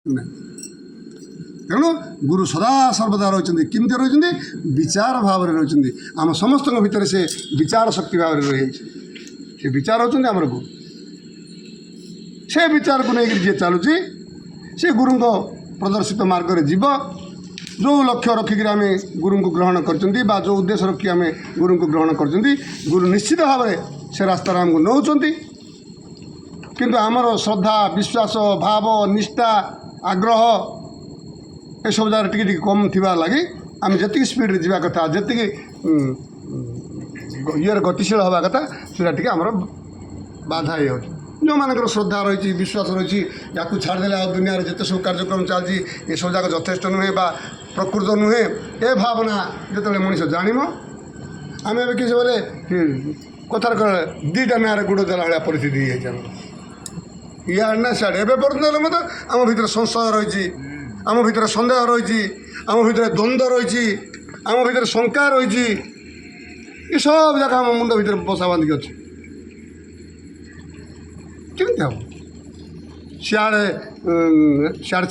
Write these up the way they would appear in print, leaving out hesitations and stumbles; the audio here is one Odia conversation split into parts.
ତେଣୁ ଗୁରୁ ସଦା ସର୍ବଦା ରହିଛନ୍ତି। କେମିତି ରହିଛନ୍ତି? ବିଚାର ଭାବରେ ରହିଛନ୍ତି। ଆମ ସମସ୍ତଙ୍କ ଭିତରେ ସେ ବିଚାର ଶକ୍ତି ଭାବରେ ରହିଯାଇଛି। ସେ ବିଚାର ହେଉଛନ୍ତି ଆମର ଗୁରୁ। ସେ ବିଚାରକୁ ନେଇକି ଯିଏ ଚାଲୁଛି ସେ ଗୁରୁଙ୍କ ପ୍ରଦର୍ଶିତ ମାର୍ଗରେ ଯିବ। ଯେଉଁ ଲକ୍ଷ୍ୟ ରଖିକିରି ଆମେ ଗୁରୁଙ୍କୁ ଗ୍ରହଣ କରିଛନ୍ତି ବା ଯେଉଁ ଉଦ୍ଦେଶ୍ୟ ରଖି ଆମେ ଗୁରୁଙ୍କୁ ଗ୍ରହଣ କରିଛନ୍ତି, ଗୁରୁ ନିଶ୍ଚିତ ଭାବରେ ସେ ରାସ୍ତାରେ ଆମକୁ ନେଉଛନ୍ତି। କିନ୍ତୁ ଆମର ଶ୍ରଦ୍ଧା, ବିଶ୍ୱାସ, ଭାବ, ନିଷ୍ଠା, ଆଗ୍ରହ ଏସବୁ ଜାଗାରେ ଟିକେ ଟିକେ କମ୍ ଥିବା ଲାଗି ଆମେ ଯେତିକି ସ୍ପିଡ଼ରେ ଯିବା କଥା, ଯେତିକି ଇଏରେ ଗତିଶୀଳ ହେବା କଥା, ସେଇଟା ଟିକେ ଆମର ବାଧା ହେଇଯାଉଛି। ଯେଉଁମାନଙ୍କର ଶ୍ରଦ୍ଧା ରହିଛି, ବିଶ୍ୱାସ ରହିଛି, ୟାକୁ ଛାଡ଼ିଦେଲେ ଆଉ ଦୁନିଆରେ ଯେତେ ସବୁ କାର୍ଯ୍ୟକ୍ରମ ଚାଲିଛି ଏସବୁ ଯାକ ଯଥେଷ୍ଟ ନୁହେଁ ବା ପ୍ରକୃତ ନୁହେଁ, ଏ ଭାବନା ଯେତେବେଳେ ମଣିଷ ଜାଣିବ, ଆମେ ଏବେ କିଛି ବୋଲେ କଥାରେ କହିଲେ ଦୁଇଟା ନାଁରେ ଗୁଡ଼ ଦେଲା ଭଳିଆ ପରିସ୍ଥିତି ହେଇଯାଇଛି ଆମର। ଇଆଡ଼େ ନା ସିଆଡ଼େ। ଏବେ ପର୍ଯ୍ୟନ୍ତ ହେଲେ ମଧ୍ୟ ଆମ ଭିତରେ ସଂଶୟ ରହିଛି, ଆମ ଭିତରେ ସନ୍ଦେହ ରହିଛି, ଆମ ଭିତରେ ଦ୍ୱନ୍ଦ୍ୱ ରହିଛି, ଆମ ଭିତରେ ଶଙ୍କା ରହିଛି। ଏସବୁ ଯାକ ଆମ ମୁଣ୍ଡ ଭିତରେ ବସା ବାନ୍ଧିକି ଅଛି। କେମିତି ହେବ? ସିଆଡ଼େ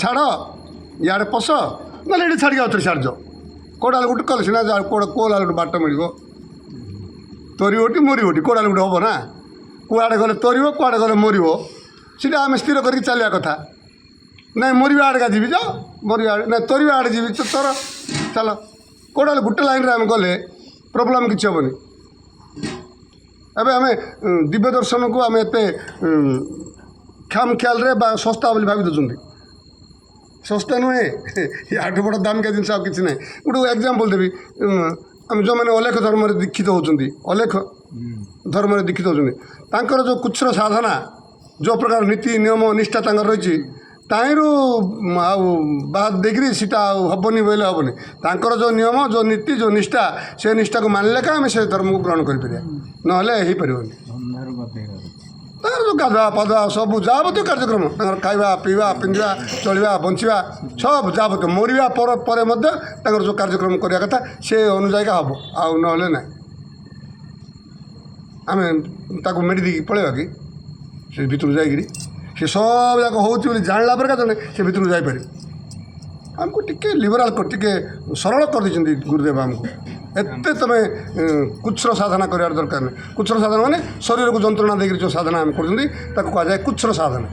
ଛାଡ଼, ଇଆଡ଼େ ପଶ, ନହେଲେ ଏଠି ଛାଡ଼ିକି ଆଉଥରେ ସିଆଡ଼େ ଯାଅ। କେଉଁଟା ଗୋଟେ କଲେ ସିନା କେଉଁଟା ଗୋଟେ ବାଟ ମିଳିବ। ତରିବଟି ମରିବଟି କେଉଁଟା ଗୋଟେ ହେବ ନା। କୁଆଡ଼େ ଗଲେ ତରିବ, କୁଆଡ଼େ ଗଲେ ମରିବ, ସେଇଟା ଆମେ ସ୍ଥିର କରିକି ଚାଲିବା କଥା। ନାଇଁ ମରିବା ଆଡ଼େ ଯିବି ଯାଅ, ମରିବା ଆଡ଼େ ନାଇଁ ତରିବା ଆଡ଼େ ଯିବି ତ ତର, ଚାଲ। କେଉଁଟା ଗୋଟେ ଲାଇନ୍ରେ ଆମେ ଗଲେ ପ୍ରୋବ୍ଲେମ୍ କିଛି ହେବନି। ଏବେ ଆମେ ଦିବ୍ୟ ଦର୍ଶନକୁ ଆମେ ଏତେ ଖାମ୍ ଖିଆଲରେ ବା ଶସ୍ତା ବୋଲି ଭାବି ଦେଉଛନ୍ତି। ଶସ୍ତା ନୁହେଁ, ଆଠୁ ବଡ଼ ଦାମିକା ଜିନିଷ ଆଉ କିଛି ନାହିଁ। ଗୋଟେ ଏକ୍ଜାମ୍ପଲ୍ ଦେବି। ଆମେ ଯେଉଁମାନେ ଅଲେଖ ଧର୍ମରେ ଦୀକ୍ଷିତ ହେଉଛନ୍ତି, ଅଲେଖ ଧର୍ମରେ ଦୀକ୍ଷିତ ହେଉଛନ୍ତି, ତାଙ୍କର ଯେଉଁ କୁଚ୍ଛ୍ର ସାଧନା, ଯେଉଁ ପ୍ରକାର ନୀତି ନିୟମ ନିଷ୍ଠା ତାଙ୍କର ରହିଛି, ତାହିଁରୁ ଆଉ ବାଦ ଦେଇକିରି ସେଇଟା ଆଉ ହେବନି ବୋଇଲେ ହେବନି। ତାଙ୍କର ଯେଉଁ ନିୟମ, ଯେଉଁ ନୀତି, ଯେଉଁ ନିଷ୍ଠା, ସେ ନିଷ୍ଠାକୁ ମାନିଲେ କା ଆମେ ସେ ଧର୍ମକୁ ଗ୍ରହଣ କରିପାରିବା, ନହେଲେ ହେଇପାରିବନି। ତାଙ୍କର ଯେଉଁ ଗାଧୁଆ ପାଧୁଆ ସବୁ ଯାବତୀୟ କାର୍ଯ୍ୟକ୍ରମ, ତାଙ୍କର ଖାଇବା ପିଇବା, ପିନ୍ଧିବା, ଚଳିବା, ବଞ୍ଚିବା, ସବୁ ଯାବତୀୟ, ମରିବା ପରେ ମଧ୍ୟ ତାଙ୍କର ଯେଉଁ କାର୍ଯ୍ୟକ୍ରମ କରିବା କଥା ସେ ଅନୁଯାୟୀକା ହେବ, ଆଉ ନହେଲେ ନାହିଁ। ଆମେ ତାକୁ ମେଡ଼ି ଦେଇକି ପଳେଇବା କି ସେ ଭିତରକୁ ଯାଇକିରି? ସେ ସବୁ ଯାକ ହେଉଛି ବୋଲି ଜାଣିଲା ପରେ ଜଣେ ସେ ଭିତରକୁ ଯାଇପାରିବ। ଆମକୁ ଟିକେ ଲିବରାଲ୍ ଟିକେ ସରଳ କରିଦେଇଛନ୍ତି ଗୁରୁଦେବ ଆମକୁ। ଏତେ ତୁମେ କୁଚ୍ଛ୍ର ସାଧନା କରିବାର ଦରକାର ନାହିଁ। କୁଚ୍ଛ୍ର ସାଧନା ମାନେ ଶରୀରକୁ ଯନ୍ତ୍ରଣା ଦେଇକରି ଯେଉଁ ସାଧନା ଆମେ କରୁଛନ୍ତି ତାକୁ କୁହାଯାଏ କୁଚ୍ଛ୍ର ସାଧନା,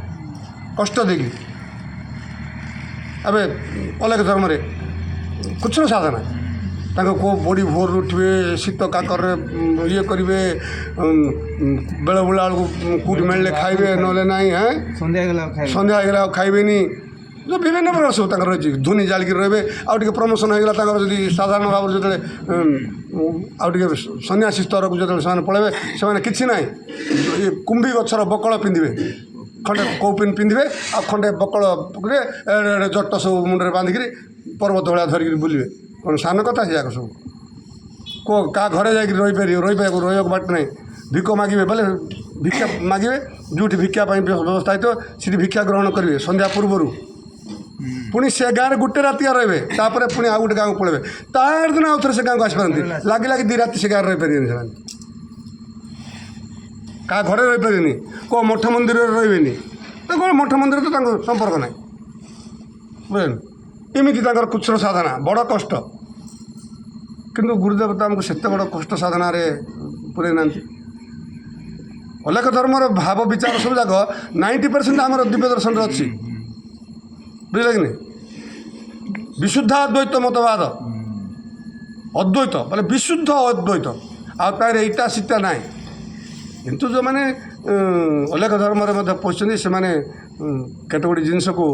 କଷ୍ଟ ଦେଇକି। ଏବେ ଅଲେଖ ଧର୍ମରେ କୁଚ୍ଛ୍ର ସାଧନା, ତାଙ୍କ କେଉଁ ବଡ଼ି ଭୋରରୁ ଉଠିବେ, ଶୀତ କାକରରେ ଇଏ କରିବେ, ବେଳବୁଳା ବେଳକୁ କେଉଁଠି ମିଳିଲେ ଖାଇବେ, ନହେଲେ ନାହିଁ। ସନ୍ଧ୍ୟା ହେଇଗଲା ଆଉ ଖାଇବେନି। ଯେଉଁ ବିଭିନ୍ନ ପ୍ରକାର ସବୁ ତାଙ୍କର ରହିଛି। ଧୂନି ଜାଳିକି ରହିବେ। ଆଉ ଟିକେ ପ୍ରମୋସନ୍ ହେଇଗଲା ତାଙ୍କର, ଯଦି ସାଧାରଣ ଭାବରେ ଯେତେବେଳେ ଆଉ ଟିକେ ସନ୍ନ୍ୟାସୀ ସ୍ତରକୁ ଯେତେବେଳେ ସେମାନେ ପଳାଇବେ, ସେମାନେ କିଛି ନାହିଁ, କୁମ୍ଭୀ ଗଛର ବକଳ ପିନ୍ଧିବେ, ଖଣ୍ଡେ କୌପିନ ପିନ୍ଧିବେ, ଆଉ ଖଣ୍ଡେ ବକଳ ପକେଇବେ, ଜଟ ସବୁ ମୁଣ୍ଡରେ ବାନ୍ଧିକିରି ପର୍ବତ ଭଳିଆ ଧରିକିରି ବୁଲିବେ। କ'ଣ ସାନ କଥା ସେ ଯାକ ସବୁ? କାହା ଘରେ ଯାଇକି ରହିବାକୁ ବାଟ ନାହିଁ। ଭିକ ମାଗିବେ ବୋଲେ ଭିକ୍ଷା ମାଗିବେ, ଯେଉଁଠି ଭିକ୍ଷା ପାଇଁ ବ୍ୟବସ୍ଥା ହେଇଥିବ ସେଠି ଭିକ୍ଷା ଗ୍ରହଣ କରିବେ ସନ୍ଧ୍ୟା ପୂର୍ବରୁ। ପୁଣି ସେ ଗାଁରେ ଗୋଟେ ରାତିଆ ରହିବେ, ତାପରେ ପୁଣି ଆଉ ଗୋଟେ ଗାଁକୁ ପଳାଇବେ। ତାର ଦିନ ଆଉ ଥରେ ସେ ଗାଁକୁ ଆସିପାରନ୍ତି। ଲାଗି 2 ରାତି ସେ ଗାଁରେ ରହିପାରିବେନି ସେମାନେ। କାହା ଘରେ ରହିପାରିବେନି, କେଉଁ ମଠ ମନ୍ଦିରରେ ରହିବେନି। ତାଙ୍କ ମଠ ମନ୍ଦିର ତ ତାଙ୍କ ସମ୍ପର୍କ ନାହିଁ, ବୁଝିଲେନି? ଏମିତି ତାଙ୍କର କୁଚ୍ଛ୍ର ସାଧନା, ବଡ଼ କଷ୍ଟ। କିନ୍ତୁ ଗୁରୁଦେବ ତ ଆମକୁ ସେତେ ବଡ଼ କଷ୍ଟ ସାଧନାରେ ପୁରେଇ ନାହାନ୍ତି। ଅଲେଖ ଧର୍ମର ଭାବ ବିଚାର ସବୁ ଯାକ 90% ଆମର ଦିବ୍ୟ ଦର୍ଶନରେ ଅଛି, ବୁଝିଲେ କି ନାହିଁ? ବିଶୁଦ୍ଧ ଅଦ୍ୱୈତ ମତବାଦ, ଅଦ୍ୱୈତ ବୋଲେ ବିଶୁଦ୍ଧ ଅଦ୍ୱୈତ, ଆଉ ତାର ଏଇଟା ସେଟା ନାହିଁ। କିନ୍ତୁ ଯେଉଁମାନେ ଅଲେଖ ଧର୍ମରେ ମଧ୍ୟ ପଶିଛନ୍ତି, ସେମାନେ କେତେ ଗୁଡ଼ିଏ ଜିନିଷକୁ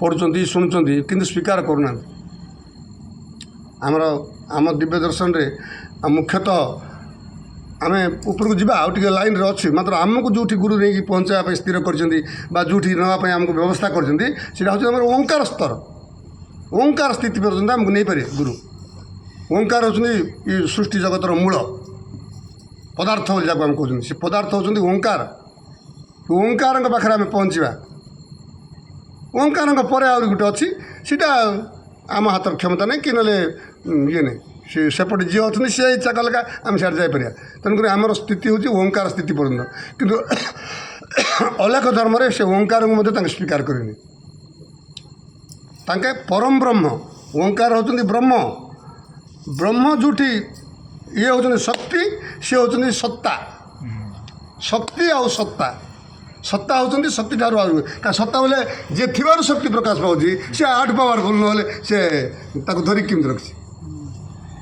ପଢ଼ୁଛନ୍ତି, ଶୁଣୁଛନ୍ତି, କିନ୍ତୁ ସ୍ୱୀକାର କରୁନାହାନ୍ତି। ଆମ ଦିବ୍ୟ ଦର୍ଶନରେ ମୁଖ୍ୟତଃ ଆମେ ଉପରକୁ ଯିବା, ଆଉ ଟିକେ ଲାଇନ୍ରେ ଅଛି, ମାତ୍ର ଆମକୁ ଯେଉଁଠି ଗୁରୁ ନେଇକି ପହଞ୍ଚାଇବା ପାଇଁ ସ୍ଥିର କରିଛନ୍ତି ବା ଯେଉଁଠି ନେବା ପାଇଁ ଆମକୁ ବ୍ୟବସ୍ଥା କରିଛନ୍ତି, ସେଇଟା ହେଉଛି ଆମର ଓଙ୍କାର ସ୍ତର। ଓଙ୍କାର ସ୍ଥିତି ପର୍ଯ୍ୟନ୍ତ ଆମକୁ ନେଇପାରିବେ ଗୁରୁ। ଓଙ୍କାର ହେଉଛନ୍ତି ଏ ସୃଷ୍ଟି ଜଗତର ମୂଳ ପଦାର୍ଥ ବୋଲି ଯାହାକୁ ଆମେ କହୁଛନ୍ତି। ସେ ପଦାର୍ଥ ହେଉଛନ୍ତି ଓଙ୍କାର। ଓଙ୍କାରଙ୍କ ପାଖରେ ଆମେ ପହଞ୍ଚିବା। ଓଙ୍କାରଙ୍କ ପରେ ଆହୁରି ଗୋଟେ ଅଛି, ସେଇଟା ଆମ ହାତର କ୍ଷମତା ନାହିଁ, କି ନହେଲେ ଇଏ ନାହିଁ। ସେପଟେ ଯିଏ ଅଛନ୍ତି ସିଏ ଇଚ୍ଛା କଲେ ଆମେ ସିଆଡ଼େ ଯାଇପାରିବା। ତେଣୁକରି ଆମର ସ୍ଥିତି ହେଉଛି ଓଙ୍କାର ସ୍ଥିତି ପର୍ଯ୍ୟନ୍ତ। କିନ୍ତୁ ଅଲେଖ ଧର୍ମରେ ସେ ଓଙ୍କାରକୁ ମଧ୍ୟ ତାଙ୍କୁ ସ୍ୱୀକାର କରିନି। ତାଙ୍କେ ପରମ ବ୍ରହ୍ମ। ଓଙ୍କାର ହେଉଛନ୍ତି ବ୍ରହ୍ମ। ବ୍ରହ୍ମ ଯେଉଁଠି ଇଏ ହେଉଛନ୍ତି ଶକ୍ତି, ସିଏ ହେଉଛନ୍ତି ସତ୍ତା। ଶକ୍ତି ଆଉ ସତ୍ତା, ସତ୍ତା ହେଉଛନ୍ତି ଶକ୍ତି ଠାରୁ ଆଉ କାରଣ ସତ୍ତା ବୋଲେ ଯିଏ ଥିବାରୁ ଶକ୍ତି ପ୍ରକାଶ ପାଉଛି, ସେ ଆଠ ପାୱାରଫୁଲ୍ ନହେଲେ ସେ ତାକୁ ଧରିକି କେମିତି ରଖିଛି।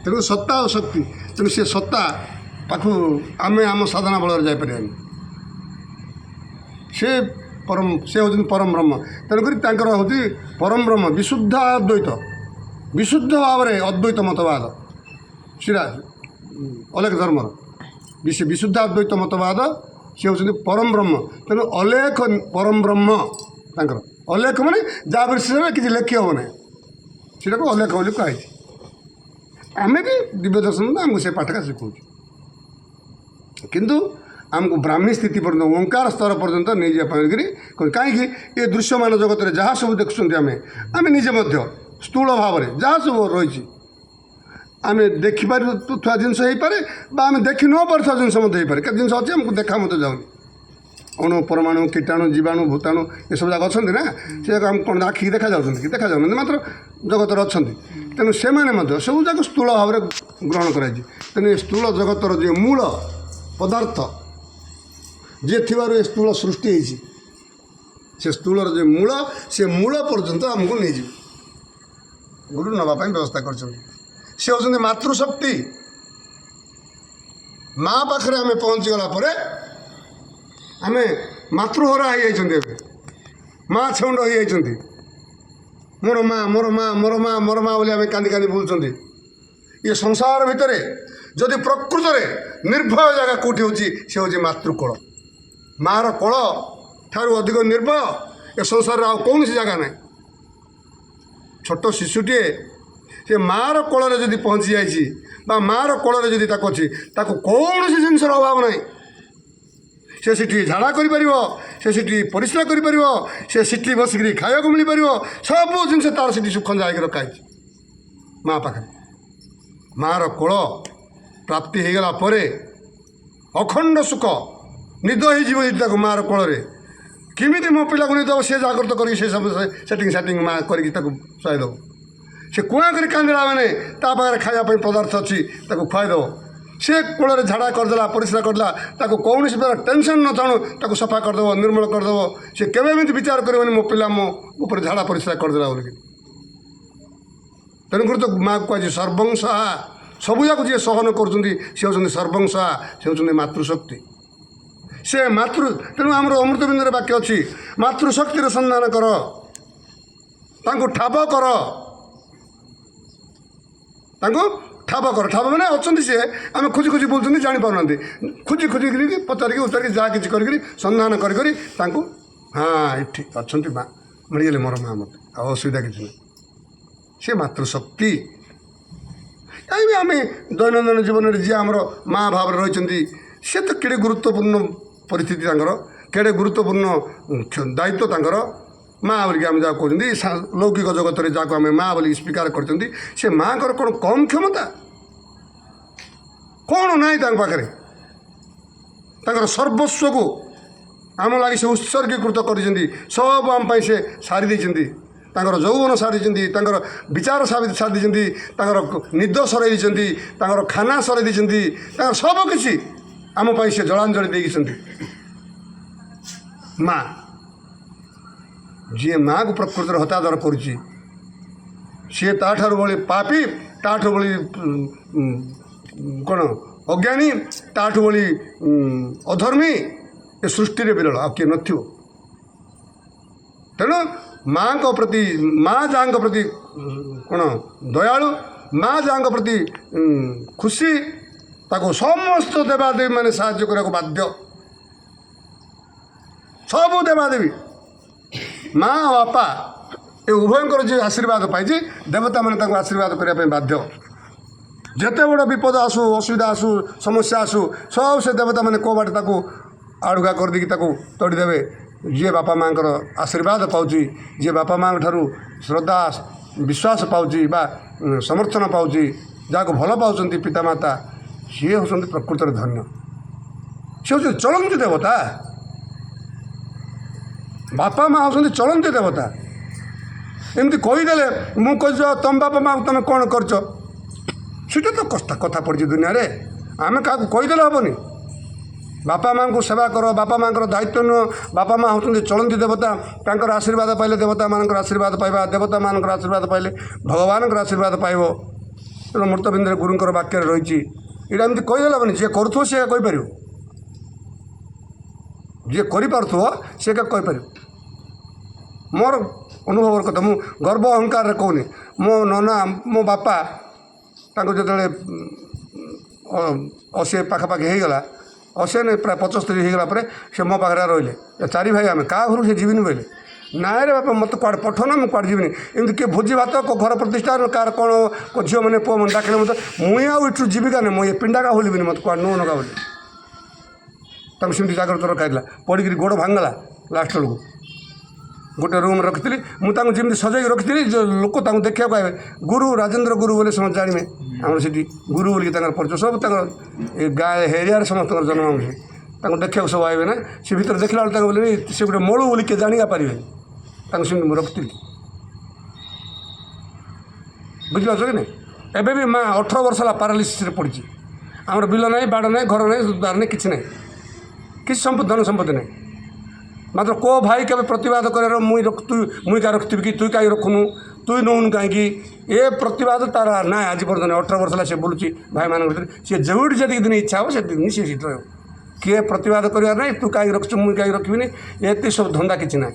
ତେଣୁ ସତ୍ତା ଆଉ ଶକ୍ତି, ତେଣୁ ସେ ସତ୍ତା ପାଖକୁ ଆମେ ଆମ ସାଧନା ବଳରେ ଯାଇପାରିବାନି। ସେ ହେଉଛନ୍ତି ପରମ ବ୍ରହ୍ମ। ତେଣୁକରି ତାଙ୍କର ହେଉଛି ପରମ ବ୍ରହ୍ମ, ବିଶୁଦ୍ଧ ଅଦ୍ୱୈତ, ବିଶୁଦ୍ଧ ଭାବରେ ଅଦ୍ୱୈତ ମତବାଦ ସେଟା ଅଲେଖ ଧର୍ମର ବିଶୁଦ୍ଧ ଅଦ୍ୱୈତ ମତବାଦ। ସେ ହେଉଛନ୍ତି ପରମ ବ୍ରହ୍ମ। ତେଣୁ ଅଲେଖ ପରମ ବ୍ରହ୍ମ ତାଙ୍କର। ଅଲେଖ ମାନେ ଯାହା ବିଷୟରେ କିଛି ଲେଖି ହେବ ନାହିଁ, ସେଟାକୁ ଅଲେଖ ବୋଲି କୁହାଯାଇଛି। ଆମେ ବି ଦିବ୍ୟ ଦର୍ଶନ ଆମକୁ ସେ ପାଠଟା ଶିଖାଉଛୁ, କିନ୍ତୁ ଆମକୁ ବ୍ରାହ୍ମୀ ସ୍ଥିତି ପର୍ଯ୍ୟନ୍ତ ଓଙ୍କାର ସ୍ତର ପର୍ଯ୍ୟନ୍ତ ନେଇଯିବା ପାଇଁ କାହିଁକି ଏ ଦୃଶ୍ୟମାନ ଜଗତରେ ଯାହା ସବୁ ଦେଖୁଛନ୍ତି ଆମେ ନିଜେ ମଧ୍ୟ ସ୍ଥୂଳ ଭାବରେ ଯାହା ସବୁ ରହିଛି, ଆମେ ଦେଖିପାରୁଥିବା ଜିନିଷ ହେଇପାରେ ବା ଆମେ ଦେଖି ନ ପାରୁଥିବା ଜିନିଷ ମଧ୍ୟ ହେଇପାରେ। କେତେ ଜିନିଷ ଅଛି ଆମକୁ ଦେଖା ମଧ୍ୟ ଯାଉନି। ଅଣୁ ପରମାଣୁ, କୀଟାଣୁ, ଜୀବାଣୁ, ଭୂତାଣୁ ଏସବୁ ଯାକ ଅଛନ୍ତି ନା, ସେ ଯାକ ଆମକୁ କ'ଣ ଆଖିକି ଦେଖାଯାଉଛନ୍ତି କି? ଦେଖାଯାଉନାହାନ୍ତି, ମାତ୍ର ଜଗତରେ ଅଛନ୍ତି। ତେଣୁ ସେମାନେ ମଧ୍ୟ ସବୁ ଯାକ ସ୍ଥୂଳ ଭାବରେ ଗ୍ରହଣ କରାଯାଇଛି। ତେଣୁ ଏ ସ୍ଥୂଳ ଜଗତର ଯେ ମୂଳ ପଦାର୍ଥ ଯିଏ ଥିବାରୁ ଏ ସ୍ଥୂଳ ସୃଷ୍ଟି ହେଇଛି, ସେ ସ୍ଥୂଳର ଯେ ମୂଳ, ସେ ମୂଳ ପର୍ଯ୍ୟନ୍ତ ଆମକୁ ନେଇଯିବ, ଗୁରୁ ନେବା ପାଇଁ ବ୍ୟବସ୍ଥା କରିଛନ୍ତି। ସେ ହେଉଛନ୍ତି ମାତୃଶକ୍ତି। ମା ପାଖରେ ଆମେ ପହଞ୍ଚିଗଲା ପରେ ଆମେ ମାତୃହରା ହେଇଯାଇଛନ୍ତି। ଏବେ ମା ଛେଉଣ୍ଡ ହେଇଯାଇଛନ୍ତି। ମୋର ମା, ମୋର ମା, ମୋର ମା, ମୋର ମା ବୋଲି ଆମେ କାନ୍ଦି କାନ୍ଦି ବୁଲୁଛନ୍ତି। ଏ ସଂସାର ଭିତରେ ଯଦି ପ୍ରକୃତରେ ନିର୍ଭୟ ଜାଗା କେଉଁଠି ହେଉଛି, ସେ ହେଉଛି ମାତୃକୋଳ। ମାଆର କୋଳ ଠାରୁ ଅଧିକ ନିର୍ଭୟ ଏ ସଂସାରରେ ଆଉ କୌଣସି ଜାଗା ନାହିଁ। ଛୋଟ ଶିଶୁଟିଏ ସେ ମାଆର କୋଳରେ ଯଦି ପହଞ୍ଚି ଯାଇଛି ବା ମାଆର କୋଳରେ ଯଦି ତାକୁ ଅଛି, ତାକୁ କୌଣସି ଜିନିଷର ଅଭାବ ନାହିଁ। ସେ ସେଠି ଝାଡ଼ା କରିପାରିବ, ସେ ସେଠି ପରିସ୍ରା କରିପାରିବ, ସେ ସେଠି ବସିକରି ଖାଇବାକୁ ମିଳିପାରିବ। ସବୁ ଜିନିଷ ତା'ର ସେଠି ସୁଖଞ୍ଜା ହେଇକି ରଖା ହେଇଛି ମା' ପାଖରେ। ମାଆର କୋଳ ପ୍ରାପ୍ତି ହେଇଗଲା ପରେ ଅଖଣ୍ଡ ସୁଖ, ନିଦ ହେଇଯିବ ତାକୁ ମାଆର କୋଳରେ। କେମିତି ମୋ ପିଲାକୁ ନିଦ ହେବ, ସେ ଜାଗ୍ରତ କରିକି ସେ ସବୁ ସେଟିଂ ମା' କରିକି ତାକୁ ଶୁଆଇଦେବ। ସେ କୁଆଁ କରି କାନ୍ଦିଲା ମାନେ ତା ପାଖରେ ଖାଇବା ପାଇଁ ପଦାର୍ଥ ଅଛି, ତାକୁ ଖୁଆଇଦେବ। ସେ କୋଳରେ ଝାଡ଼ା କରିଦେଲା, ପରିସ୍ରା କରିଦେଲା, ତାକୁ କୌଣସି ପ୍ରକାର ଟେନସନ୍ ନଥାଣୁ ତାକୁ ସଫା କରିଦେବ, ନିର୍ମଳ କରିଦେବ। ସେ କେବେ ଏମିତି ବିଚାର କରିବନି ମୋ ପିଲା ମୋ ଉପରେ ଝାଡ଼ା ପରିସ୍ରା କରିଦେଲା ବୋଲିକି। ତେଣୁକରି ତ ମାଆକୁ କୁହାଯାଇଛି ସର୍ବଂ ସହା। ସବୁଯାକୁ ଯିଏ ସହନ କରୁଛନ୍ତି ସେ ହେଉଛନ୍ତି ସର୍ବଂ ସହା, ସେ ହେଉଛନ୍ତି ମାତୃଶକ୍ତି। ସେ ତେଣୁ ଆମର ଅମୃତବିନ୍ଦୁରେ ବାକ୍ୟ ଅଛି, ମାତୃଶକ୍ତିର ସନ୍ଧାନ କର, ତାଙ୍କୁ ଠାବ କର, ତାଙ୍କୁ ଠାବ କର। ଠାବ ମାନେ ଅଛନ୍ତି, ସିଏ ଆମେ ଖୋଜି ଖୋଜି ବୁଲୁଛନ୍ତି, ଜାଣିପାରୁନାହାନ୍ତି। ଖୋଜି ଖୋଜିକିରି ପଚାରିକି ଉଚାରିକି ଯାହା କିଛି କରିକିରି ସନ୍ଧାନ କରିକରି ତାଙ୍କୁ, ହଁ ଏଠି ଅଛନ୍ତି ମା', ମିଳିଗଲେ ମୋର ମା' ମୋତେ, ଆଉ ଅସୁବିଧା କିଛି ନାହିଁ। ସେ ମାତୃଶକ୍ତି। କାହିଁକି ଆମେ ଦୈନନ୍ଦିନ ଜୀବନରେ ଯିଏ ଆମର ମା' ଭାବରେ ରହିଛନ୍ତି, ସେ ତ କେଡ଼େ ଗୁରୁତ୍ୱପୂର୍ଣ୍ଣ ପରିସ୍ଥିତି ତାଙ୍କର, କେଡ଼େ ଗୁରୁତ୍ୱପୂର୍ଣ୍ଣ ଦାୟିତ୍ୱ ତାଙ୍କର। ମା' ବୋଲିକି ଆମେ ଯାହାକୁ କହୁଛନ୍ତି, ଲୌକିକ ଜଗତରେ ଯାହାକୁ ଆମେ ମା' ବୋଲିକି ସ୍ୱୀକାର କରିଛନ୍ତି, ସେ ମା'ଙ୍କର କ'ଣ କମ୍ କ୍ଷମତା? କ'ଣ ନାହିଁ ତାଙ୍କ ପାଖରେ? ତାଙ୍କର ସର୍ବସ୍ୱକୁ ଆମ ଲାଗି ସେ ଉତ୍ସର୍ଗୀକୃତ କରିଛନ୍ତି। ସବୁ ଆମ ପାଇଁ ସେ ସାରି ଦେଇଛନ୍ତି। ତାଙ୍କର ଯୌବନ ସାରି ଦେଇଛନ୍ତି, ତାଙ୍କର ବିଚାର ସାରି ଦେଇଛନ୍ତି, ତାଙ୍କର ନିଦ ସରାଇ ଦେଇଛନ୍ତି, ତାଙ୍କର ଖାନା ସରାଇ ଦେଇଛନ୍ତି, ତାଙ୍କର ସବୁ କିଛି ଆମ ପାଇଁ ସେ ଜଳାଞ୍ଜଳି ଦେଇଛନ୍ତି। ମା' ଯିଏ ମା'କୁ ପ୍ରକୃତରେ ହତାଦର କରୁଛି, ସିଏ ତା'ଠାରୁ ଭଳି ପାପୀ, ତା'ଠାରୁ ଭଳି କ'ଣ ଅଜ୍ଞାନୀ, ତା'ଠୁ ଭଳି ଅଧର୍ମୀ ଏ ସୃଷ୍ଟିରେ ବିରଳ ଆଉ କିଏ ନଥିବ। ତେଣୁ ମା'ଙ୍କ ପ୍ରତି, ମା' ଯାହାଙ୍କ ପ୍ରତି କ'ଣ ଦୟାଳୁ, ମା' ଯାହାଙ୍କ ପ୍ରତି ଖୁସି, ତାକୁ ସମସ୍ତ ଦେବାଦେବୀ ମାନେ ସାହାଯ୍ୟ କରିବାକୁ ବାଧ୍ୟ। ସବୁ ଦେବାଦେବୀ, ମା' ଓ ବାପା ଏ ଉଭୟଙ୍କର ଯେ ଆଶୀର୍ବାଦ ପାଇଛି, ଦେବତାମାନେ ତାଙ୍କୁ ଆଶୀର୍ବାଦ କରିବା ପାଇଁ ବାଧ୍ୟ। ଯେତେ ବଡ଼ ବିପଦ ଆସୁ, ଅସୁବିଧା ଆସୁ, ସମସ୍ୟା ଆସୁ, ସବୁ ସେ ଦେବତାମାନେ କେଉଁ ବାଟେ ତାକୁ ଆଡ଼ୁଘା କରିଦେଇକି ତାକୁ ତଡ଼ିଦେବେ। ଯିଏ ବାପା ମା'ଙ୍କର ଆଶୀର୍ବାଦ ପାଉଛି, ଯିଏ ବାପା ମା'ଙ୍କ ଠାରୁ ଶ୍ରଦ୍ଧା ବିଶ୍ୱାସ ପାଉଛି ବା ସମର୍ଥନ ପାଉଛି, ଯାହାକୁ ଭଲ ପାଉଛନ୍ତି ପିତାମାତା, ସିଏ ହେଉଛନ୍ତି ପ୍ରକୃତରେ ଧନ୍ୟ। ସେ ହେଉଛନ୍ତି ଚଳନ୍ତି ଦେବତା। ବାପା ମା' ହେଉଛନ୍ତି ଚଳନ୍ତି ଦେବତା। एमती कहीदेले मु कह तुम बापा माँ तुम कौन कर सीटा तो कथा पड़ी दुनिया रे आम क्या कहीदेले हेनी बापा माँ को सेवा कर बापा माँ दायित्व नुह बापा माँ होती चलती देवता तांकर आशीर्वाद पाइले देवता मान आशीर्वाद पाइबा देवता मान आशीर्वाद पाइले भगवान आशीर्वाद पाइब मृतबिंदु गुरुंर वाक्य रही यहाँ एमती कहीदेले हेनी जी करूँ सी कहीपर जी कर सी कहीपर मोर अनुभव कथा मु गर्व अहंकार कहूनी मो नना मो बापा जो 80 पाखापाखि होगला 80 नहीं प्राय 75 होगला से मो पाखे रही चारि भाई आम क्या घर से जीवन बोले ना रे बापा मत कड़े पठना मुझे कड़े जीवन एमती किए भोजी भात घर प्रतिष्ठा कार कौन को झील मैंने पुआ मैंने डाकिले मत मुई आठू जीविका नहीं मुझे पिंडाका होलिबिनी मत कड़े नुह नगा बोली सेमती जागृत रखाई पड़ी गोड़ भांगला लास्ट बेलू गोटे रूम रखी मुझे जमी सजाई रखी जो लोक देखा आए गुरु राजेन्द्र गुरु बोले समझ जानवे आम से गुरु बोलिक परिचय सब गाँ एरिया समस्त जन्म से देखा सब आए ना से भर देखला बोले से गोटे मलू बोली किए जाणी पारे सेमती रखी बुझिपार कि नहीं एबे भी माँ 18 वर्ष है पारालीसीस पड़ी आम बिल ना बाड़ ना घर ना द्वार ना कि धन संपत्ति ना मात्र को भाई के प्रतिवाद कर मुई क्या रखी कि तुई कहीं रखुनु तुई नौनु कहीं ए प्रतिवाद तार ना आज पर्यटन 18 वर्ष है से बोलूँ भाई मान सी जो जी दिन इच्छा हो से दिन सी सीट रहा किए प्रतिवाद करार ना तू कहीं रखु मुई कहीं रखी ये सब धंदा किसी ना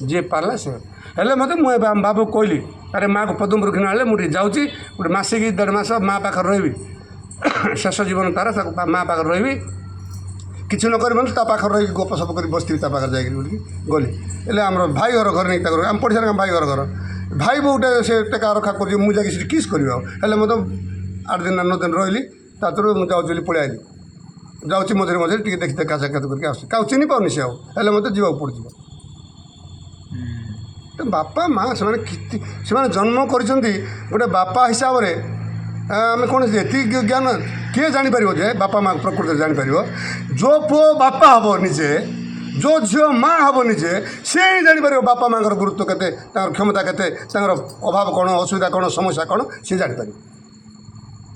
जी पार्ला से हेल्ले मत मुझे बाबू कहली अरे माँ को पदम रखी ना मुझे जाऊँगी गोटे मसिक 1.5 मास माँ पाखे रही शेष जीवन तार माँ पाखे रही किसी न कर पाखे रही गप सप कर बस पाखे जाकि गली हेल्ले आम भाई घर नहीं आम पड़ोसा भाई घर भाई बोटे से टेका रखा कर मुझे किस कर हेल्ले मत 8 दिन 9 दिन रही तार मुझे जाऊँ पलि आइली जाऊँगी मझे मझे टे देखी देखा साक्षात करके आस क्या चिन्ह पाऊनी से हेल्ले मत जावाक पड़ो तो बापा माँ से जन्म कर गोटे बापा हिसाब से आम कौन ये ज्ञान किए जापर जे बापा माँ प्रकृति जापर जो पुओ बापा हम निजे जो झील माँ हम निजे से ही जापर बापा माँ गुरुत्व के क्षमता के अभाव कौन असुविधा कौन समस्या कौन सी जापर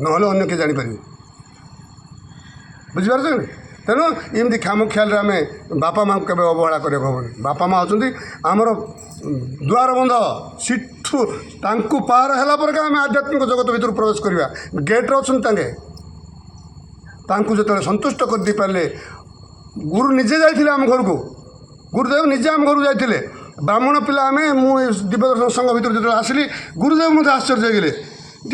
ना अन्य किए जापर बुझिपार तेणु एमती खाम ख्याल आम बापा माँ को अवहेला करनी बापा माँ होती आमर द्वार बंध सीठू तांकु पार है आम आध्यात्मिक जगत भर प्रवेश करवा गेट्रे अच्छे जो संतुष्ट कर दे पारे गुरु निजे जाते आम घर को गुरुदेव निजे आम घर जाते ब्राह्मण पिला आम दिव्यदर्शन संघ भर जो आसली गुरुदेव मत आश्चर्य गले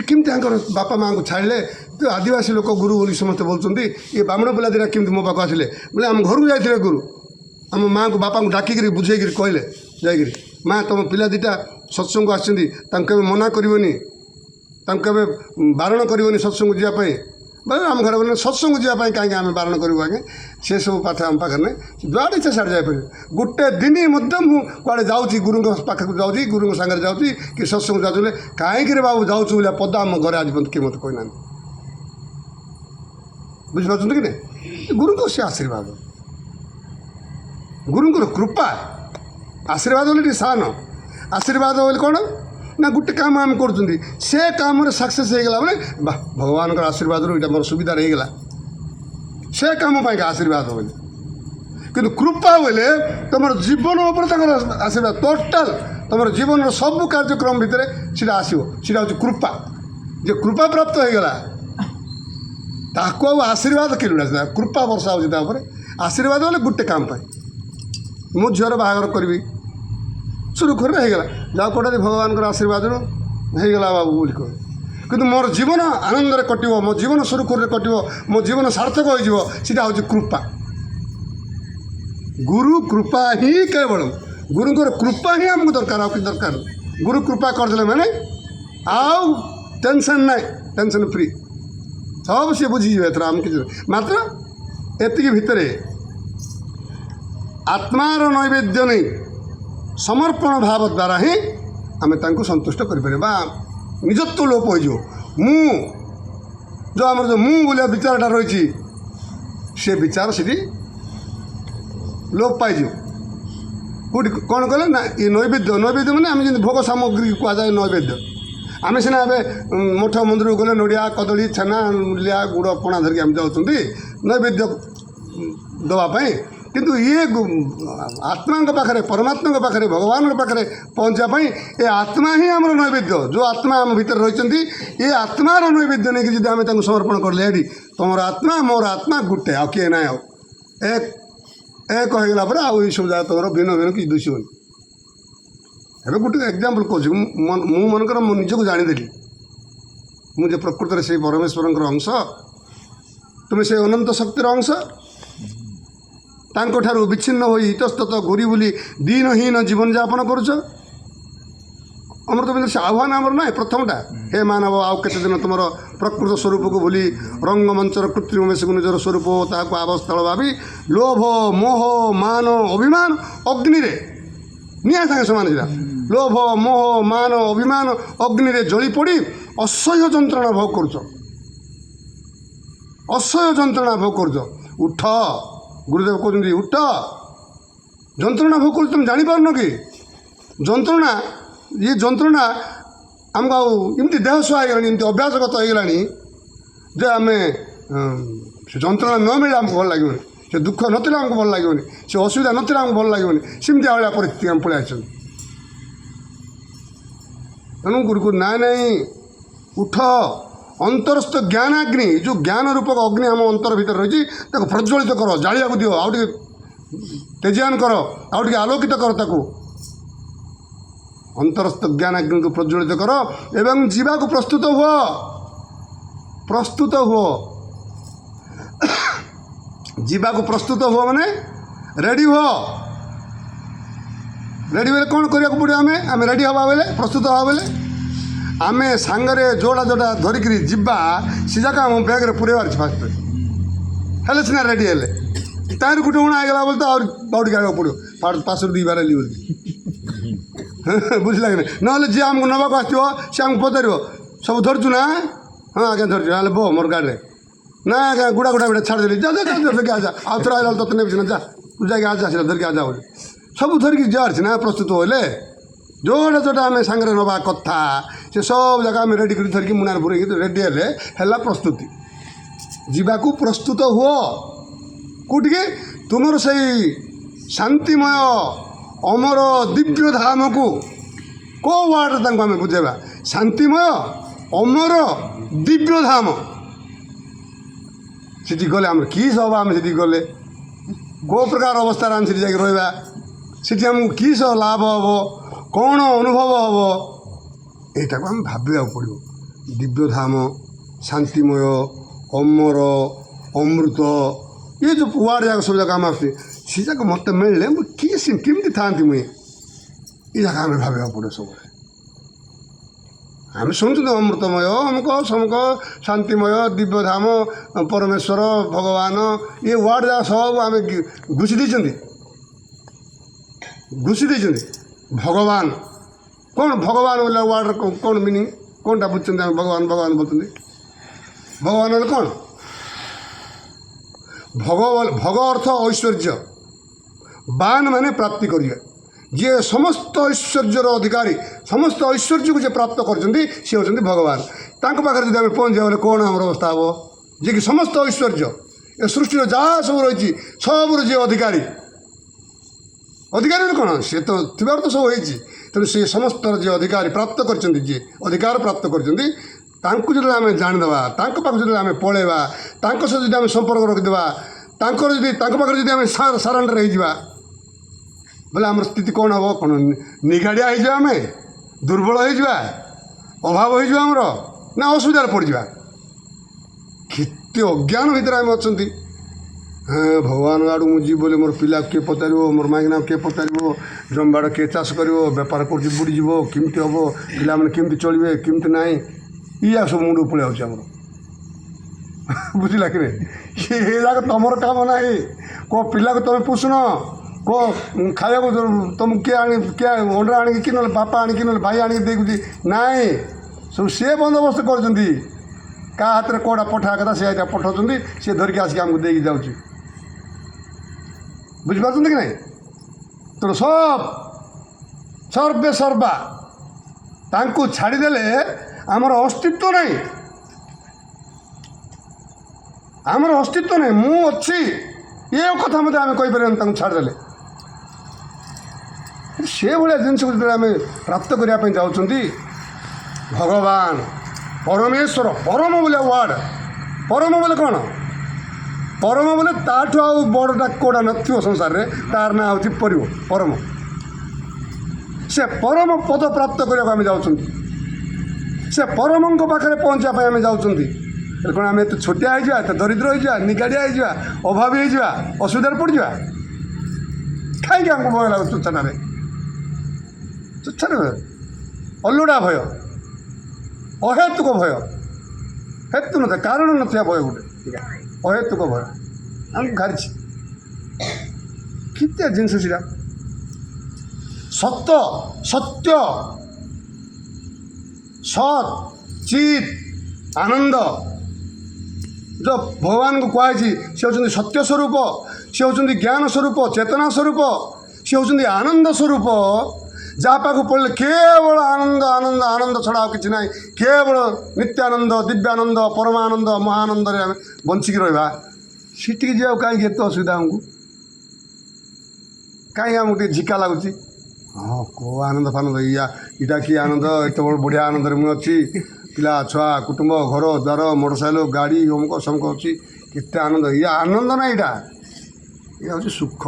केमती बापा माँ को छाड़े तो आदिवासी लोक गुरु बोली समस्ते बोलते ये ब्राह्मण पिला दिना केमती मो पाक आसिले बोले आम घर को जाते गुरु आम माँ को बापा को डाकिक बुझेक कहले जाकि माँ तुम पिला दीटा सत्संग आसके मना करनी बारण करनी सत्संग जावाई बोले आम घर बोले सत्संग जावाई कहीं आम बारण करूँ आगे से सब पाठ आम पाखे ना जुआड़े इच्छा साढ़े जापर गोटे दिन मुझे जाऊँगी गुरु पाखक जाऊँगी गुरु सागर जाऊँगी कि सत्संग जाऊँ कहीं बाबू जाऊँ बोले पद आम घर आज किए मत कहना बुझिपार कि नहीं गुरु को से आशीर्वाद गुरुंर कृपा आशीर्वाद बोले सान आशीर्वाद बोले कौन ना गोटे काम आम कर से काम सक्सेस होगा बोले भगवान आशीर्वाद रू मोर सुविधा रहीगला से काम आशीर्वाद बोले कि कृपा बोले तुम जीवन आशीर्वाद टोटाल तुम जीवन सब कार्यक्रम भितर से आसो सीटा हूँ कृपा जो कृपा प्राप्त होगा ताको आशीर्वाद किलोड़ा कृपा वर्षा हो आशीर्वाद बोले गोटे काम मो झीर बाहर करी सुरुखुर होगा जा कौटे भगवान आशीर्वाद होगा बाबू बोली कह कि मोर जीवन आनंद कट मो जीवन सुरुखुर कट मो जीवन सार्थक होता हूँ कृपा गुरु कृपा ही केवल गुरुंर कृपा ही आमको दरकार आ कि दरकार गुरु कृपा करदे मैंने आउ टेंशन ना टेंशन फ्री सब सी बुझीजे एथर आम कि मात्र एति भितर आत्मार नैवेद्य नहीं समर्पण भाव द्वारा ही आम संतुष्ट करें निजत्व लोप हो जो आम जो मु बोलिया विचारटा रही से विचार से लोप पाई କେଉଁଠି କ'ଣ କଲେ ନା ଏ ନୈବେଦ୍ୟ ମାନେ ଆମେ ଯେମିତି ଭୋଗ ସାମଗ୍ରୀ କୁହାଯାଏ ନୈବେଦ୍ୟ। ଆମେ ସିନା ଏବେ ମଠ ମନ୍ଦିରକୁ ଗଲେ ନଡ଼ିଆ କଦଳୀ ଛେନା ଲିଆ ଗୁଡ଼ ପଣା ଧରିକି ଆମେ ଯାଉଛନ୍ତି ନୈବେଦ୍ୟ ଦେବା ପାଇଁ, କିନ୍ତୁ ଇଏ ଆତ୍ମାଙ୍କ ପାଖରେ ପରମାତ୍ମାଙ୍କ ପାଖରେ ଭଗବାନଙ୍କ ପାଖରେ ପହଞ୍ଚିବା ପାଇଁ ଏ ଆତ୍ମା ହିଁ ଆମର ନୈବେଦ୍ୟ। ଯେଉଁ ଆତ୍ମା ଆମ ଭିତରେ ରହିଛନ୍ତି ଏ ଆତ୍ମାର ନୈବେଦ୍ୟ ନେଇକି ଯଦି ଆମେ ତାଙ୍କୁ ସମର୍ପଣ କଲେ ଏଠି ତୁମର ଆତ୍ମା ମୋର ଆତ୍ମା ଗୋଟେ, ଆଉ କିଏ ନାହିଁ, ଆଉ ଏକ ହେଇଗଲା ପରେ ଆଉ ଏଇସବୁ ଜାଗା ତୁମର ଭିନ୍ନ ଭିନ୍ନ କିଛି ଦୁଷିବନି। ଏବେ ଗୋଟେ ଏକ୍ଜାମ୍ପଲ୍ କହୁଛି, ମୁଁ ମନେକର ମୁଁ ନିଜକୁ ଜାଣିଦେଲି ମୁଁ ଯେ ପ୍ରକୃତରେ ସେଇ ପରମେଶ୍ୱରଙ୍କର ଅଂଶ, ତୁମେ ସେଇ ଅନନ୍ତ ଶକ୍ତିର ଅଂଶ, ତାଙ୍କଠାରୁ ବିଚ୍ଛିନ୍ନ ହୋଇ ଇତସ୍ତତ ଘୁରି ବୁଲି ଦିନହୀନ ଜୀବନଯାପନ କରୁଛ। ଆମର ତ ସେ ଆହ୍ୱାନ ଆମର ନାହିଁ ପ୍ରଥମଟା, ହେ ମାନବ ଆଉ କେତେ ଦିନ ତୁମର ପ୍ରକୃତ ସ୍ୱରୂପକୁ ଭୁଲି ରଙ୍ଗମଞ୍ଚର କୃତ୍ରିମ ବେଶକୁ ନିଜର ସ୍ୱରୂପ ତାହାକୁ ଆବସ୍ଥଳ ଭାବି ଲୋଭ ମୋହ ମାନ ଅଭିମାନ ଅଗ୍ନିରେ ନିଆଁ ସାଙ୍ଗେ ସମାନ ଥିଲା। ଲୋଭ ମୋହ ମାନ ଅଭିମାନ ଅଗ୍ନିରେ ଜଳି ପଡ଼ି ଅସହ୍ୟ ଯନ୍ତ୍ରଣା ଭୋଗ କରୁଛ, ଅସହ୍ୟ ଯନ୍ତ୍ରଣା ଭୋଗ କରୁଛ। ଉଠ, ଗୁରୁଦେବ କହୁଛନ୍ତି ଉଠ, ଯନ୍ତ୍ରଣା ଭୋଗ କରୁଛ, ତୁମେ ଜାଣିପାରୁନ କି ଯନ୍ତ୍ରଣା, ଇଏ ଯନ୍ତ୍ରଣା ଆମକୁ ଆଉ ଏମିତି ଦେହ ସୁହା ହେଇଗଲାଣି, ଏମିତି ଅଭ୍ୟାସଗତ ହେଇଗଲାଣି ଯେ ଆମେ ସେ ଯନ୍ତ୍ରଣା ନ ମିଳିଲେ ଆମକୁ ଭଲ ଲାଗିବନି, ସେ ଦୁଃଖ ନଥିଲେ ଆମକୁ ଭଲ ଲାଗିବନି, ସେ ଅସୁବିଧା ନଥିଲେ ଆମକୁ ଭଲ ଲାଗିବନି, ସେମିତି ଭଳିଆ ପରିସ୍ଥିତି ଆମେ ପଳେଇ ଆସିଛନ୍ତି। ତେଣୁ ଗୁରୁକୁ ନାଇଁ ଉଠ, ଅନ୍ତରସ୍ଥ ଜ୍ଞାନାଗ୍ନି, ଯେଉଁ ଜ୍ଞାନ ରୂପକ ଅଗ୍ନି ଆମ ଅନ୍ତର ଭିତରେ ରହିଛି ତାକୁ ପ୍ରଜ୍ୱଳିତ କର, ଜାଳିବାକୁ ଦିଅ, ଆଉ ଟିକେ ତେଜିଆନ କର, ଆଉ ଟିକେ ଆଲୋକିତ କର ତାକୁ। ଅନ୍ତରସ୍ଥ ଜ୍ଞାନାଗ୍ନିକୁ ପ୍ରଜ୍ୱଳିତ କର ଏବଂ ଯିବାକୁ ପ୍ରସ୍ତୁତ ହୁଅ, ପ୍ରସ୍ତୁତ ହୁଅ। ଯିବାକୁ ପ୍ରସ୍ତୁତ ହୁଅ ମାନେ ରେଡ଼ି ହୁଅ। ରେଡ଼ି ବେଲେ କ'ଣ କରିବାକୁ ପଡ଼ିବ? ଆମେ ରେଡ଼ି ହେବା ବେଲେ, ପ୍ରସ୍ତୁତ ହେବା ବେଲେ ଆମେ ସାଙ୍ଗରେ ଯୋଉଟା ଧରିକିରି ଯିବା ସେ ଯାକ ଆମ ବ୍ୟାଗ୍ରେ ପୁରେଇବାର ଅଛି ଫାଷ୍ଟ, ହେଲେ ସିନା ରେଡ଼ି ହେଲେ। ତାର ଗୋଟେ ଉଣା ହେଇଗଲା ବୋଲି ତ ଆହୁରି ଟିକେ ଆଗକୁ ପଡ଼ିବ, ପାଶରୁ ଦୁଇ ବାରେଲି ବୋଲି ବୁଝିଲା କି ନାହିଁ? ନହେଲେ ଯିଏ ଆମକୁ ନେବାକୁ ଆସିଥିବ ସେ ଆମକୁ ପଚାରିବ ସବୁ ଧରିଛୁ ନା? ହଁ ଆଜ୍ଞା ଧରିଛୁ। ହେଲେ ବୋ ମୋର ଗାଡ଼ିରେ ନା ଆଜ୍ଞା ଗୁଡ଼ା ଛାଡ଼ିଦେଲି, ଯା ଧରିକି ଆଜା, ଆଉ ଥରେ ଆଇଲା ତତେ ନେବି ସିନା, ଯା ତୁ ଯାଇକି ଆଜା ଆସିଲା ଧରିକି ଆଜା ବୋଲି ସବୁ ଧରିକି ଯିବାର ଅଛି ନା ପ୍ରସ୍ତୁତ ହେଲେ। ଯୋଉଟା ଆମେ ସାଙ୍ଗରେ ନେବା କଥା ସେ ସବୁ ଜାଗା ଆମେ ରେଡ଼ି କରି ଧରିକି ମୁଣାରେ ପୁରେଇକି ରେଡ଼ି ହେଲେ ହେଲା ପ୍ରସ୍ତୁତି। ଯିବାକୁ ପ୍ରସ୍ତୁତ ହୁଅ। କେଉଁଠିକି? ତୁମର ସେଇ ଶାନ୍ତିମୟ ଅମର ଦିବ୍ୟ ଧାମକୁ। କେଉଁ ୱାର୍ଡ଼ରେ ତାଙ୍କୁ ଆମେ ବୁଝେଇବା? ଶାନ୍ତିମୟ ଅମର ଦିବ୍ୟ ଧାମ। ସେଠି ଗଲେ ଆମର କି ସହ ଆମେ ସେଠିକି ଗଲେ କେଉଁ ପ୍ରକାର ଅବସ୍ଥାରେ ଆମେ ସେଠି ଯାଇକି ରହିବା, ସେଠି ଆମକୁ କି ସହ ଲାଭ ହେବ, କ'ଣ ଅନୁଭବ ହେବ, ଏଇଟାକୁ ଆମେ ଭାବିବାକୁ ପଡ଼ିବ। ଦିବ୍ୟଧାମ, ଶାନ୍ତିମୟ, ଅମର, ଅମୃତ, ଏ ଯେଉଁ ୱାର୍ଡ଼ ଯାକ ସବୁ ଯାକ ଆମେ ଆସୁଛି ସେ ଯାକ ମୋତେ ମିଳିଲେ ମୁଁ କେମିତି ଥାଆନ୍ତି ମୁଇଁ, ଏ ଯାକ ଆମେ ଭାବିବାକୁ ପଡ଼ିବ ସବୁବେଳେ। ଆମେ ଶୁଣୁଛନ୍ତି ଅମୃତମୟ, ଅମୁକ ସମୁକ, ଶାନ୍ତିମୟ, ଦିବ୍ୟଧାମ, ପରମେଶ୍ୱର, ଭଗବାନ, ଏ ୱାର୍ଡ଼ ଯାକ ସବୁ ଆମେ ଘୁଷି ଦେଇଛନ୍ତି। ଭଗବାନ କ'ଣ? ଭଗବାନ ବୋଲେ ୱାର୍ଡ଼ର କ'ଣ ମିନିଂ, କ'ଣଟା ବୁଝୁଛନ୍ତି? ଆମେ ଭଗବାନ ବୋଲୁଛନ୍ତି। ଭଗବାନ ବୋଲେ କ'ଣ? ଭଗ ଅର୍ଥ ଐଶ୍ୱର୍ଯ୍ୟ, ବାନ ମାନେ ପ୍ରାପ୍ତି କରିବେ। ଯିଏ ସମସ୍ତ ଐଶ୍ୱର୍ଯ୍ୟର ଅଧିକାରୀ, ସମସ୍ତ ଐଶ୍ୱର୍ଯ୍ୟକୁ ଯିଏ ପ୍ରାପ୍ତ କରିଛନ୍ତି ସିଏ ହେଉଛନ୍ତି ଭଗବାନ। ତାଙ୍କ ପାଖରେ ଯଦି ଆମେ ପହଞ୍ଚିବା ବୋଲେ କ'ଣ ଆମର ଅବସ୍ଥା ହେବ? ଯିଏକି ସମସ୍ତ ଐଶ୍ୱର୍ଯ୍ୟ, ଏ ସୃଷ୍ଟିର ଯାହା ସବୁ ରହିଛି ସବୁର ଯିଏ ଅଧିକାରୀ ବୋଲି କ'ଣ? ସିଏ ତ ଥିବାର ତ ସବୁ ହେଇଛି। ତେଣୁ ସେ ସମସ୍ତର ଯିଏ ଅଧିକାରୀ ପ୍ରାପ୍ତ କରିଛନ୍ତି, ଯିଏ ଅଧିକାର ପ୍ରାପ୍ତ କରିଛନ୍ତି, ତାଙ୍କୁ ଯଦି ଆମେ ଜାଣିଦେବା, ତାଙ୍କ ପାଖକୁ ଯଦି ଆମେ ପଳେଇବା, ତାଙ୍କ ସହ ଯଦି ଆମେ ସମ୍ପର୍କ ରଖିଦେବା, ତାଙ୍କ ପାଖରେ ଯଦି ଆମେ ସାରେଣ୍ଡର ହେଇଯିବା ବୋଲେ ଆମର ସ୍ଥିତି କ'ଣ ହେବ? କ'ଣ ନିଗାଡ଼ିଆ ହେଇଯିବା, ଆମେ ଦୁର୍ବଳ ହେଇଯିବା, ଅଭାବ ହେଇଯିବ ଆମର, ନା ଅସୁବିଧାରେ ପଡ଼ିଯିବା? କେତେ ଅଜ୍ଞାନ ଭିତରେ ଆମେ ଅଛନ୍ତି। ଭଗବାନ ଆଡ଼ୁ ମୁଁ ଯିବି ବୋଲି ମୋର ପିଲାକୁ କିଏ ପଚାରିବ, ମୋର ମାଇକିନାକୁ କିଏ ପଚାରିବ, ଜମିବାଡ଼ କିଏ ଚାଷ କରିବ, ବେପାର କରୁଛି ବୁଡ଼ିଯିବ, କେମିତି ହେବ, ପିଲାମାନେ କେମିତି ଚଳିବେ, କେମିତି ନାହିଁ, ଇଏ ସବୁ ମୁଣ୍ଡକୁ ପଳେଇ ଆସୁଛି ଆମର। ବୁଝିଲା କି ନାହିଁ? ଏ ଯାକ ତୁମର କାମ ନାହିଁ। କେଉଁ ପିଲାକୁ ତୁମେ ପୋଷୁନ, କେଉଁ ଖାଇବାକୁ ତୁମକୁ କିଏ ଅଣ୍ଡା ଆଣିକି କି ନହେଲେ ବାପା ଆଣିକି ନହେଲେ ଭାଇ ଆଣିକି ଦେଇକି ନାହିଁ, ସବୁ ସିଏ ବନ୍ଦୋବସ୍ତ କରୁଛନ୍ତି। କାହା ହାତରେ କେଉଁଟା ପଠାଇବା କଥା ସେ ଏଇଟା ପଠାଉଛନ୍ତି, ସିଏ ଧରିକି ଆସିକି ଆମକୁ ଦେଇକି ଯାଉଛି। ବୁଝିପାରୁଛନ୍ତି କି ନାହିଁ? ତ ତେଣୁ ସର୍ବେ ସର୍ବା ତାଙ୍କୁ ଛାଡ଼ିଦେଲେ ଆମର ଅସ୍ତିତ୍ୱ ନାହିଁ, ଆମର ଅସ୍ତିତ୍ୱ ନାହିଁ। ମୁଁ ଅଛି ଏ କଥା ମଧ୍ୟ ଆମେ କହିପାରିବାନି ତାଙ୍କୁ ଛାଡ଼ିଦେଲେ। ସେଭଳିଆ ଜିନିଷକୁ ଯେତେବେଳେ ଆମେ ପ୍ରାପ୍ତ କରିବା ପାଇଁ ଯାଉଛନ୍ତି, ଭଗବାନ ପରମେଶ୍ୱର, ପରମ ବୋଲେ ୱାର୍ଡ଼, ପରମ ବୋଲେ କ'ଣ? ପରମ ବୋଲେ ତାଠୁ ଆଉ ବଡ଼ଟା କେଉଁଟା ନଥିବ ସଂସାରରେ, ତାର ନାଁ ହେଉଛି ପରମ। ସେ ପରମ ପଦ ପ୍ରାପ୍ତ କରିବାକୁ ଆମେ ଯାଉଛନ୍ତି, ସେ ପରମଙ୍କ ପାଖରେ ପହଞ୍ଚିବା ପାଇଁ ଆମେ ଯାଉଛନ୍ତି। କ'ଣ ଆମେ ଏତେ ଛୋଟିଆ ହେଇଯିବା, ଏତେ ଦରିଦ୍ର ହେଇଯିବା, ନିଗାଡ଼ିଆ ହେଇଯିବା, ଅଭାବୀ ହେଇଯିବା, ଅସୁବିଧାରେ ପଡ଼ିଯିବା? କାହିଁକି ଆମକୁ ଭୟ ଲାଗୁଛି? ତୁଚ୍ଛାରେ ଅଲୁଡ଼ା ଭୟ, ଅହେତୁକ ଭୟ, ହେତୁ ନଥାଏ, କାରଣ ନଥିବା ଭୟ, ଗୋଟେ ଅହେତୁକ ଭୟ ଆମକୁ ଘାରିଛି। କେତେ ଜିନିଷ ସେଟା ସତ, ସତ୍ୟ, ସତ୍, ଚିତ୍, ଆନନ୍ଦ। ଯେଉଁ ଭଗବାନଙ୍କୁ କୁହାଯାଇଛି ସେ ହେଉଛନ୍ତି ସତ୍ୟ ସ୍ୱରୂପ, ସେ ହେଉଛନ୍ତି ଜ୍ଞାନ ସ୍ୱରୂପ, ଚେତନା ସ୍ୱରୂପ, ସେ ହେଉଛନ୍ତି ଆନନ୍ଦ ସ୍ୱରୂପ। ଯାହା ପାଖକୁ ପଡ଼ିଲେ କେବଳ ଆନନ୍ଦ, ଆନନ୍ଦ, ଆନନ୍ଦ ଛଡ଼ା ଆଉ କିଛି ନାହିଁ। କେବଳ ନିତ୍ୟାନନ୍ଦ, ଦିବ୍ୟାନନ୍ଦ, ପରମାନନ୍ଦ, ମହାନନ୍ଦରେ ଆମେ ବଞ୍ଚିକି ରହିବା। ସେଠିକି ଯିବାକୁ କାହିଁକି ଏତେ ଅସୁବିଧା ଆମକୁ? କାହିଁକି ଆମକୁ ଟିକେ ଝିକା ଲାଗୁଛି? ହଁ, କେଉଁ ଆନନ୍ଦ ଫାନନ୍ଦ, ଏଇଟା କି ଆନନ୍ଦ, ଏତେ ବଡ଼ ବଢ଼ିଆ ଆନନ୍ଦରେ ମୁଁ ଅଛି। ପିଲା ଛୁଆ, କୁଟୁମ୍ବ, ଘର ଦ୍ୱାର, ମୋଟରସାଇକେଲ, ଗାଡ଼ି, ଅମୁକ ସମୁକ ଅଛି, କେତେ ଆନନ୍ଦ। ଆନନ୍ଦ ନା, ଏଇଟା ହେଉଛି ସୁଖ।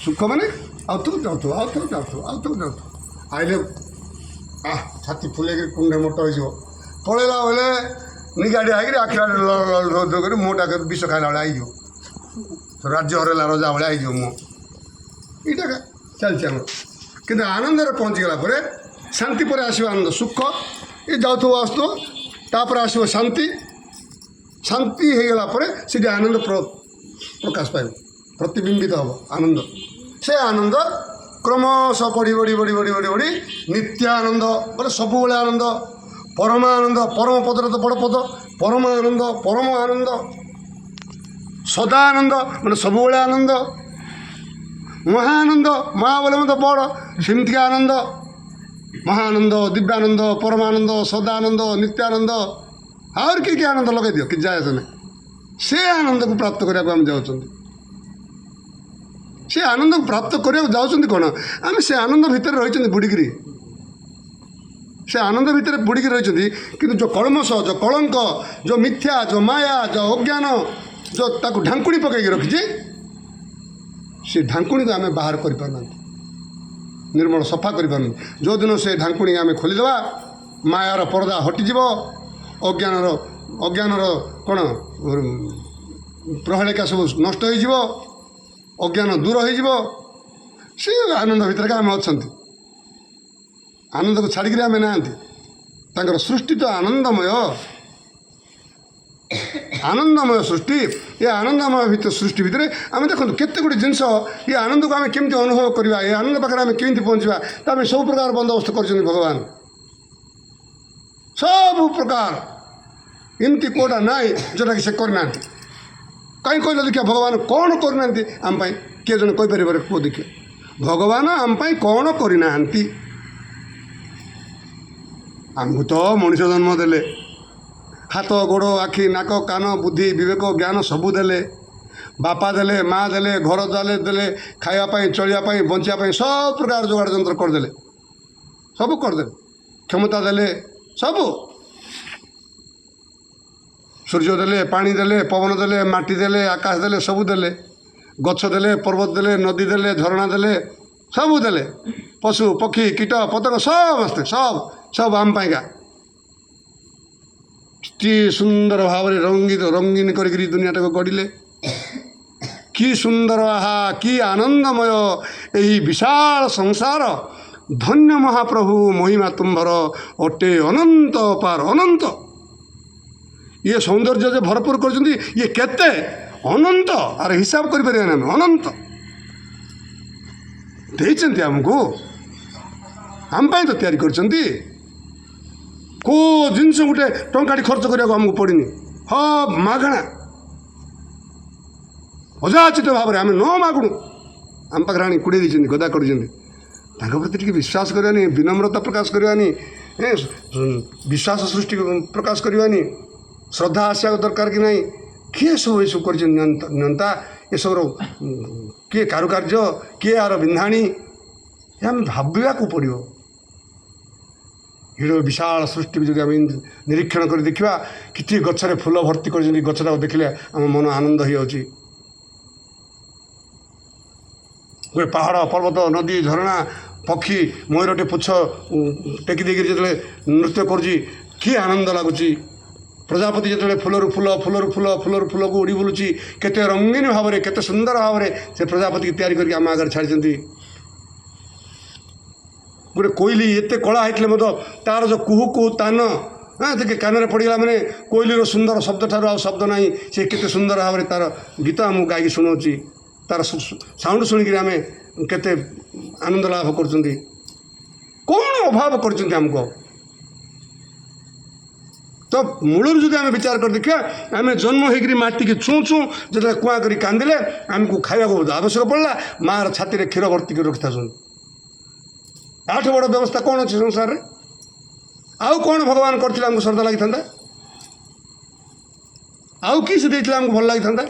ସୁଖ ମାନେ ଆଉଥରେ ଯାଉଥିବ, ଆଉଥରେ ଯାଉଥିବ, ଆଉଥରେ ଯାଉଥିବ, ଆଇଲେ ଛାତି ଫୁଲେଇକିରି କୁଣ୍ଡେ ମୋଟ ହେଇଯିବ। ପଳେଇଲା ବେଳେ ନିଗାଡ଼ି ହେଇକିରି ଆଖି କରି ମୁହଁଟା ବିଷ ଖାଇଲା ଭଳିଆ ହେଇଯିବ, ରାଜ୍ୟ ହରେଇଲା ରଜା ଭଳିଆ ହେଇଯିବ ମୁହଁ। ଏଇଟା ଚାଲିଛି ଆମର। କିନ୍ତୁ ଆନନ୍ଦରେ ପହଞ୍ଚିଗଲା ପରେ, ଶାନ୍ତି ପରେ ଆସିବ ଆନନ୍ଦ। ସୁଖ ଏ ଯାଉଥିବ ଆସୁଥିବ, ତାପରେ ଆସିବ ଶାନ୍ତି। ଶାନ୍ତି ହେଇଗଲା ପରେ ସେଠି ଆନନ୍ଦ ପ୍ରକାଶ ପାଇବ, ପ୍ରତିବିମ୍ବିତ ହେବ ଆନନ୍ଦ। ସେ ଆନନ୍ଦ କ୍ରମଶଃ ବଢ଼ି ବଢ଼ି ବଢ଼ି ବଢ଼ି ବଢ଼ି ବଢ଼ି ନିତ୍ୟାନନ୍ଦ ବୋଲେ ସବୁବେଳେ ଆନନ୍ଦ, ପରମାନନ୍ଦ, ପରମ ପଦରେ ତ ବଡ଼ ପଦ, ପରମ ଆନନ୍ଦ, ପରମ ଆନନ୍ଦ, ସଦା ଆନନ୍ଦ ମାନେ ସବୁବେଳେ ଆନନ୍ଦ, ମହାଆନନ୍ଦ, ମହା ବୋଲେ ମଧ୍ୟ ବଡ଼, ସେମିତିକା ଆନନ୍ଦ, ମହାଆନନ୍ଦ, ଦିବ୍ୟାନନ୍ଦ, ପରମାନନ୍ଦ, ସଦାନନ୍ଦ, ନିତ୍ୟାନନ୍ଦ, ଆହୁରି କି ଆନନ୍ଦ ଲଗାଇ ଦିଅ, କିଛି ଯାଏ ନାହିଁ। ସେ ଆନନ୍ଦକୁ ପ୍ରାପ୍ତ କରିବାକୁ ଆମେ ଯାଉଛନ୍ତି। ସେ ଆନନ୍ଦକୁ ପ୍ରାପ୍ତ କରିବାକୁ ଯାଉଛନ୍ତି କ'ଣ? ଆମେ ସେ ଆନନ୍ଦ ଭିତରେ ରହିଛନ୍ତି ବୁଡ଼ିକିରି, ସେ ଆନନ୍ଦ ଭିତରେ ବୁଡ଼ିକି ରହିଛନ୍ତି। କିନ୍ତୁ ଯେଉଁ କଳମସ, ଯେଉଁ କଳଙ୍କ, ଯେଉଁ ମିଥ୍ୟା, ଯେଉଁ ମାୟା, ଯେଉଁ ଅଜ୍ଞାନ, ଯେଉଁ ତାକୁ ଢାଙ୍କୁଣି ପକାଇକି ରଖିଛି, ସେ ଢାଙ୍କୁଣିକୁ ଆମେ ବାହାର କରିପାରୁନାହାନ୍ତି, ନିର୍ମଳ ସଫା କରିପାରୁନାହାନ୍ତି। ଯେଉଁଦିନ ସେ ଢାଙ୍କୁଣି ଆମେ ଖୋଲିଦେବା, ମାୟାର ପରଦା ହଟିଯିବ, ଅଜ୍ଞାନର କ'ଣ ପ୍ରହେଳିକା ସବୁ ନଷ୍ଟ ହୋଇଯିବ, ଅଜ୍ଞାନ ଦୂର ହୋଇଯିବ। ସେ ଆନନ୍ଦ ଭିତରେ ଆମେ ଅଛନ୍ତି। ଆନନ୍ଦକୁ ଛାଡ଼ିକିରି ଆମେ ନାହାନ୍ତି। ତାଙ୍କର ସୃଷ୍ଟି ତ ଆନନ୍ଦମୟ, ଆନନ୍ଦମୟ ସୃଷ୍ଟି। ଏ ଆନନ୍ଦମୟ ସୃଷ୍ଟି ଭିତରେ ଆମେ ଦେଖନ୍ତୁ କେତେ ଗୁଡ଼ିଏ ଜିନିଷ, ଏ ଆନନ୍ଦକୁ ଆମେ କେମିତି ଅନୁଭବ କରିବା, ଏ ଆନନ୍ଦ ପାଖରେ ଆମେ କେମିତି ପହଞ୍ଚିବା, ତା ପାଇଁ ସବୁ ପ୍ରକାର ବନ୍ଦୋବସ୍ତ କରିଛନ୍ତି ଭଗବାନ। ସବୁ ପ୍ରକାର, ଏମିତି କେଉଁଟା ନାହିଁ ଯେଉଁଟାକି ସେ କରିନାହାନ୍ତି। କାହିଁ କହିଲ ଦେଖିବା, ଭଗବାନ କ'ଣ କରିନାହାନ୍ତି ଆମ ପାଇଁ? କିଏ ଜଣେ କହିପାରିବ? କୁହ ଦେଖିବା, ଭଗବାନ ଆମ ପାଇଁ କ'ଣ କରିନାହାନ୍ତି? ଆମକୁ ତ ମଣିଷ ଜନ୍ମ ଦେଲେ, ହାତ ଗୋଡ଼, ଆଖି, ନାକ, କାନ, ବୁଦ୍ଧି, ବିବେକ, ଜ୍ଞାନ ସବୁ ଦେଲେ। ବାପା ଦେଲେ, ମା ଦେଲେ, ଘର ଦେଲେ, ଖାଇବା ପାଇଁ, ଚଳିବା ପାଇଁ, ବଞ୍ଚିବା ପାଇଁ ସବୁ ପ୍ରକାର ଯୋଗାଡ଼ ଯନ୍ତ୍ର କରିଦେଲେ, ସବୁ କରିଦେଲେ, କ୍ଷମତା ଦେଲେ, ସବୁ। ସୂର୍ଯ୍ୟ ଦେଲେ, ପାଣି ଦେଲେ, ପବନ ଦେଲେ, ମାଟି ଦେଲେ, ଆକାଶ ଦେଲେ, ସବୁ ଦେଲେ। ଗଛ ଦେଲେ, ପର୍ବତ ଦେଲେ, ନଦୀ ଦେଲେ, ଝରଣା ଦେଲେ, ସବୁ ଦେଲେ। ପଶୁ, ପକ୍ଷୀ, କୀଟ, ପତଙ୍ଗ ସମସ୍ତେ ସବୁ ଆମ ପାଇଁକା ଅତି ସୁନ୍ଦର ଭାବରେ ରଙ୍ଗୀନ କରିକିରି ଦୁନିଆଟାକୁ ଗଢ଼ିଲେ। କି ସୁନ୍ଦର, ଆହା କି ଆନନ୍ଦମୟ ଏହି ବିଶାଳ ସଂସାର। ଧନ୍ୟ ମହାପ୍ରଭୁ, ମହିମା ତୁମ୍ଭର ଅଟେ ଅନନ୍ତ ଅପାର, ଅନନ୍ତ। ଇଏ ସୌନ୍ଦର୍ଯ୍ୟ ଯେ ଭରପୁର କରିଛନ୍ତି, ଇଏ କେତେ ଅନନ୍ତ, ଆର ହିସାବ କରିପାରିବାନି ଆମେ। ଅନନ୍ତ ଦେଇଛନ୍ତି ଆମକୁ, ଆମ ପାଇଁ ତ ତିଆରି କରିଛନ୍ତି। କେଉଁ ଜିନିଷ ଗୋଟେ ଟଙ୍କାଟି ଖର୍ଚ୍ଚ କରିବାକୁ ଆମକୁ ପଡ଼ିନି, ମାଗଣା ଅଯାଚିତ ଭାବରେ ଆମେ ନ ମାଗୁଣୁ आम पाखे आनी कुड़े देते गदा कर प्रति टिके विश्वास करवानी विनम्रता प्रकाश करवानी विश्वास सृष्टि प्रकाश करवानी श्रद्धा आसा दरकार कि नहीं किए सब ये कर नियंता ये सब किए कारुकार्य किए यार विंधाणी आम भाविया को पड़ो ये विशाल सृष्टि जो आम निरीक्षण कर देखा कि गचरे फूल भर्ती कर गचटा देखले आम मन आनंद हो जाए गोटे पहाड़ पर्वत नदी झरणा पक्षी मयूरटे पुछ टेकी देकर जो नृत्य कर आनंद लगुच प्रजापति जो फूलर फूल फूलर फूल फूलर फूल को उड़ी बुलूची केते रंगीन भाव में केते सुंदर भाव में से प्रजापति की तैयारी करके आम आगे छाड़ी गोटे कोईली एत कला होते तार जो कुहू कुहू तान हाँ देखे कान पड़गला मैंने कोईलीर सुंदर शब्द ठार आ शब्द ना से केते सुंदर भाव में तार गीत आमको गायकी शुणाऊँगी तार साउंड शुणिक आम केते आनंद लाभ कर कौन अभाव करमको तो मूलर जो आम विचार कर देखा आम जन्म होकर माटी की छू छू जो कुआ कर कांदिले आमको खावा आवश्यक पड़ा मार छाती में क्षीर भर्ती कर रखी था आठ बड़ व्यवस्था कौन अच्छे संसार में आउ कौन भगवान करते आमको श्रद्धा लगी था आउ कि से देते आमको भल लगी था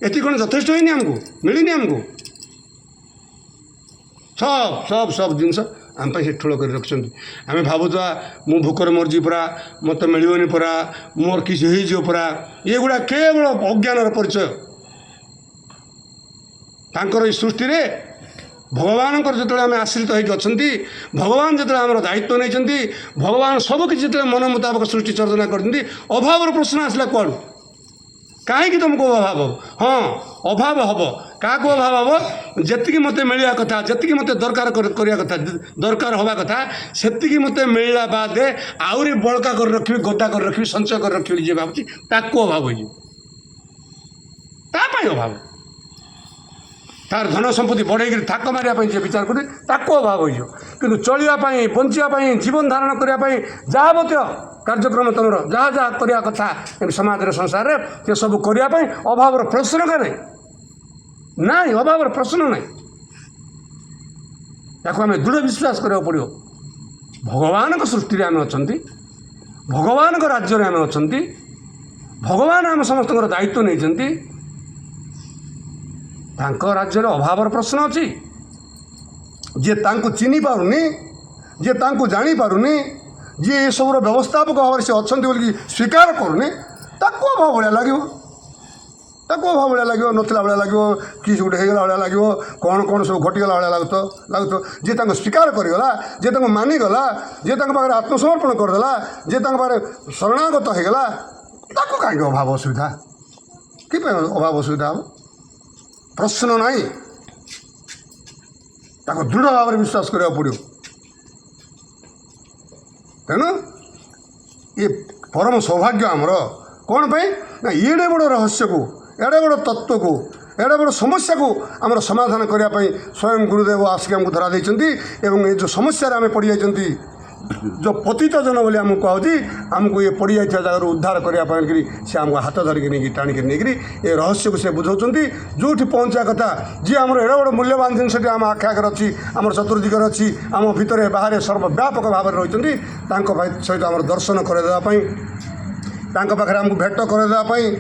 ये कौन यथेष्ट होनी आमको मिलनी आमको सब सब सब जिनस आम से ठूल कर रखिंट आम भावुआ मु भोकर मरजी परा मत मिलनी परा मोर किसी होरा ये गुड़ा केवल अज्ञान परिचय तांकर सृष्टि रे भगवान जो आम आश्रित होती भगवान जो आम दायित्व नहीं भगवान सबकि जो मन मुताबक सृष्टि चर्चना करते अभाव प्रश्न आसला कौन कहीं तुमको अभाव हम हाँ अभाव हम क्या अभाव हम जी मत मिलवा कथा जी मत दरकार करवा कथा दरकार हवा कथा से मत मिलला बाद आहरी बड़का कर रखी गदा कर रखी संचय कर रखी जी भावी ताकू अभाव हो अभाव तार धन संपत्ति बढ़े थाक मारे जी विचार करें ताकू अभाव हो कि चलवाई बचापी जीवन धारण करने जावत कार्यक्रम तुम जहाँ जहाँ करवा कथा समाज संसार में ये सब करने अभाव प्रश्न का ना अभाव प्रश्न ना या आम दृढ़ विश्वास करा पड़ो भगवान सृष्टि आम अच्छा भगवान राज्य आम अच्छा भगवान आम समस्त दायित्व नहीं राज्य अभाव प्रश्न अच्छी जे चिन्ह पारुनी जे जानी पारुनी जी ये सब व्यवस्थापक भाव से अच्छा बोल स्वीकार करूनी ताको अभाव भाया लगे अभाव भाया लगे नथिला भाया लगे कि गोटे होगा भाया लगे कौन कौन सब घटीगला भाया लगुत जी स्वीकार करगला जी मानिगला जी पाखे आत्मसमर्पण करदेला जी पाखे शरणागत होगला ताको कहीं अभाव असुविधा कि अभाव असुविधा हम प्रश्न ना दृढ़ भाव में विश्वास करा पड़ो तेणु ये परम सौभाग्य आमर कौन पे ना एडे बड़ रहस्य को एडे बड़ तत्व को एडे बड़ समस्या को आमर समाधान करने स्वयं गुरुदेव आसिक आमको धरा देते एवं ये जो समस्या आम पड़ जाती जो पतित जन बोली आमको कहूँ आमको ये पड़ जा जगह उद्धार करने से आमको हाथ धरिकी नहीं टाणिक नहीं ये रहस्य को से बुझाऊँ जो पहुँचा कथा जी आम एडे बड़ मूल्यवान जिनस आम आखि आगे अच्छी आम चतुर्दिगर अच्छी आम भितर बाहर सर्वव्यापक भाव में रही सहित आम दर्शन करदेवाई पाखे आमको भेट करदेवाई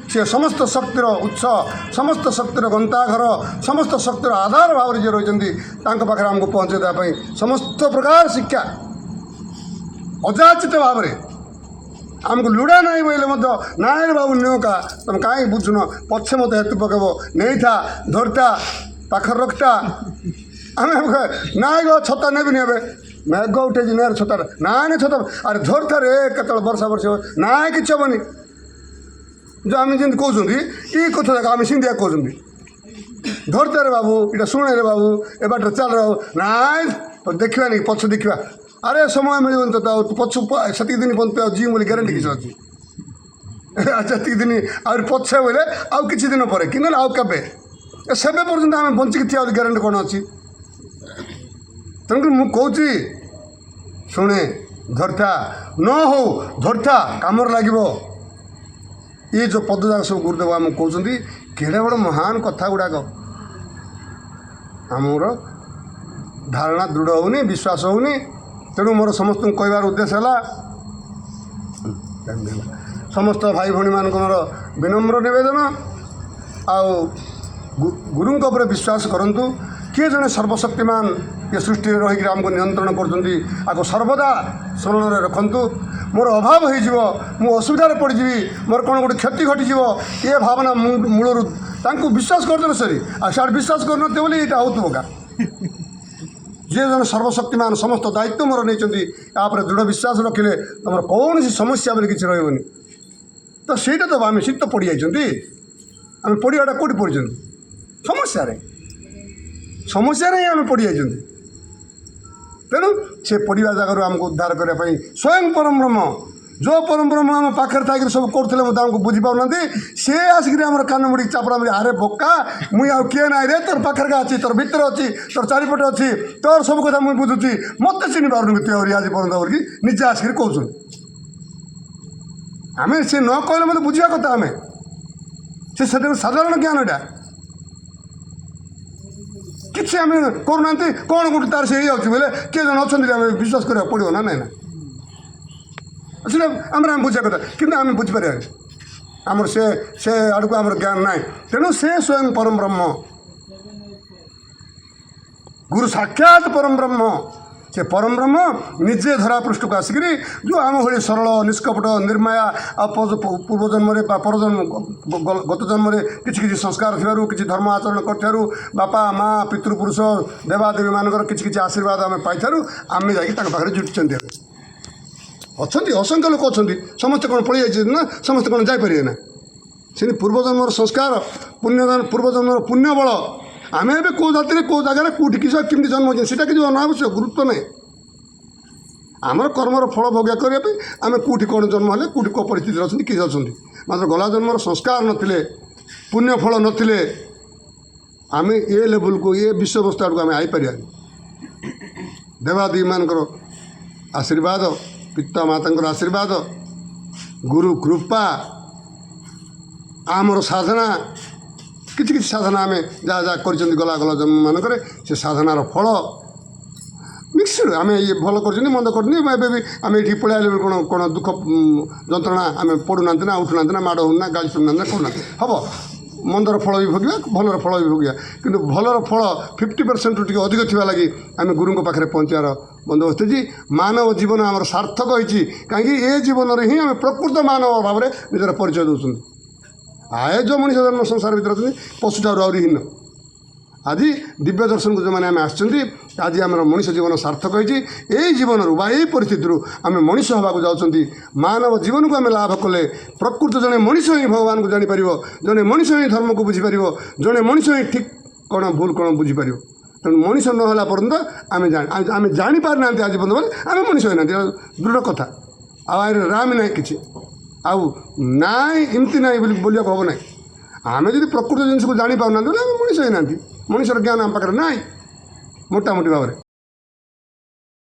सी समस्त शक्तिर उत्स समस्त शक्तिर गंताघर समस्त शक्तिर आधार भाव में जो रही पाखे आमको पहुँचे देवाई समस्त प्रकार शिक्षा अजाचित भाव में आमको लुड़ा नहीं बोले ना बाबू निका तुम कहीं बुझुन पछे मत हेतु पकेब नहीं था धरता पाखर रखता आम ना छता ने मेघ उठे ना छता ना छता अरे धरता रे केत वर्षा वर्षा ना कि हेनी जो आम जमी कहते ये कथा आम सिंधिया कहते धरता रे बाबू इटा शुणे रे बाबू ए बाट चल रे बाबू ना देखा नहीं पछ देखा अरे समय मिलन तो पछ से दिन पर्यटन जीव बोली ग्यारंटी किसी अच्छी अच्छा दिन आर पछे बोले आउ कि दिन पर कि आउ के से पर्यटन आम बंचिक थी ग्यारंटी कौन अच्छी तेणुक मुझे शुणे धरता न हो धरता कमर लगे ये जो पद जाक सब गुरुदेव आम कहते केड़े बड़ महान कथा गुड़ाक आमर धारणा दृढ़ होनी विश्वास होनी तेणु मोर समस्त कहबार उद्देश्य है समस्त भाई भाई मान मोर विनम्र निवेदन आउ गुरुंक उपर विश्वास करंतु किए जड़े सर्वशक्तिमान ये सृष्टि रहीकि आमको नियंत्रण कर सर्वदा स्मरण में रखु मोर अभाव हो असुविधार पड़जी मोर कौन गोटे क्षति घटी ये भावना मूलर विश्वास करदे सरी आड़ विश्वास करते बोली यहाँ हो का जे जन सर्वशक्तिमान समस्त दायित्व मोर नहीं यापर दृढ़ विश्वास रखिले तुम कौन सी समस्या बोली किसी रही तो सहीटा तो आम शीत पड़ जाइए आम पढ़ाटा कौटी पढ़ समस्या ही आम पड़ जाइए तेणु से पढ़ा जगह आमको उद्धार करने स्वयं परम ब्रह्म जो परम ब्रह्म आम पाखे था सब करते मुझे बुझी पाऊना सी आसिक कान मुड़ी चापड़ा मुड़ी अरे बोका मुई आउ किए ना रे तोर पाखे अच्छी तोर भितर अच्छी तोर चारिपटे अच्छी तोर सब कथा मुझे बुझुची मत चिन्ह पार्न तु आज पर्यटन बोलिकी निजे आसिक कौन आम से न कहले मतलब बुझा कथा आम से साधारण ज्ञान यहाँ किसी आम करूना कौन गोटे तार से बोले किए जन अच्छा विश्वास करा पड़ो ना ना सीटा आम बुझा कथा कि आम बुझीपर आमर से आड़ को आम ज्ञान ना तेणु से स्वयं परम ब्रह्म गुरु साक्षात परम ब्रह्म से परम ब्रह्म निजे धरा पृष्ठ को आसिक जो आम भाई सरल निष्कपट निर्माया पूर्वजन्म परजन्म गत जन्म किसी संस्कार थी किसी धर्म आचरण कर बापा माँ पितृपुरुष देवादेवी मानकर किसी आशीर्वाद आम पाई आम जाके जुटुं अच्छा असंख्य लोक अच्छा समस्ते कौन पड़े जाइए ना समस्ते कौन जापर ना से पूर्वजन्म संस्कार पुण्य पूर्वजन्म पुण्य बल आम ए कौ जाति कौ जगार कौटी किस केमी जन्म हो किसी अनावश्यक गुरुत्व नहीं आमर कर्मर फल भोग्या करने आम कौटी कौन जन्म है कौटी कौ परिस्थिति अच्छा किए अच्छा मात्र गला जन्म संस्कार नथिले पुण्य फल नथिले आम ए लेवल को ये विषयवस्तु आड़ को आम आईपर देवादेवी मानकर आशीर्वाद पिता माता आशीर्वाद गुरु कृपा आमर साधना किसी साधना आम जहाँ जहाँ कर गला गला जन्म मानक से साधनार फल मिक्सड आम ये भल कर मंद कर भी आम ये पलि आए कौन कौन दुख जंत्रणा आम पड़ूना ना उठुना ना माड़ होना गाड़ी शुणुना करूना हम मंदर फल भी भोगिया भलर फल भी भोगिया किंतु भलर फल 50% टी अधिक थी लगी आम गुरु पाखे पहुँचार बंदोबस्त जी मानव जीवन आम सार्थक होती कहीं ये जीवन ही आम प्रकृत मानव भाव में निजर परिचय दूसरी आए जो मनीष जन्म संसार भर अच्छे पशुठार आहरी आज दिव्य दर्शन को जो मैंने आम आज आम मनीष जीवन सार्थक होती यही जीवन यही परिस्थिति आम मनीष हाँक जाऊँच मानव जीवन को आम लाभ कले प्रकृत जड़े मनीष ही भगवान को जापर जड़े मनीष ही धर्म को बुझीपर जड़े मनीष ही ठीक कौन भूल कौन बुझीपर तेणु मनीष नहला पर्यंत आम जापार ना आज पर्यटन बोले आम मनीष होना दृढ़ कथा आम ना कि आउ ना एमती ना बोलिया हम ना आम जब प्रकृत जिन को जापार ना आम मनीष होना मनीषर ज्ञान आम पाखे ना मोटामोटी भाव में।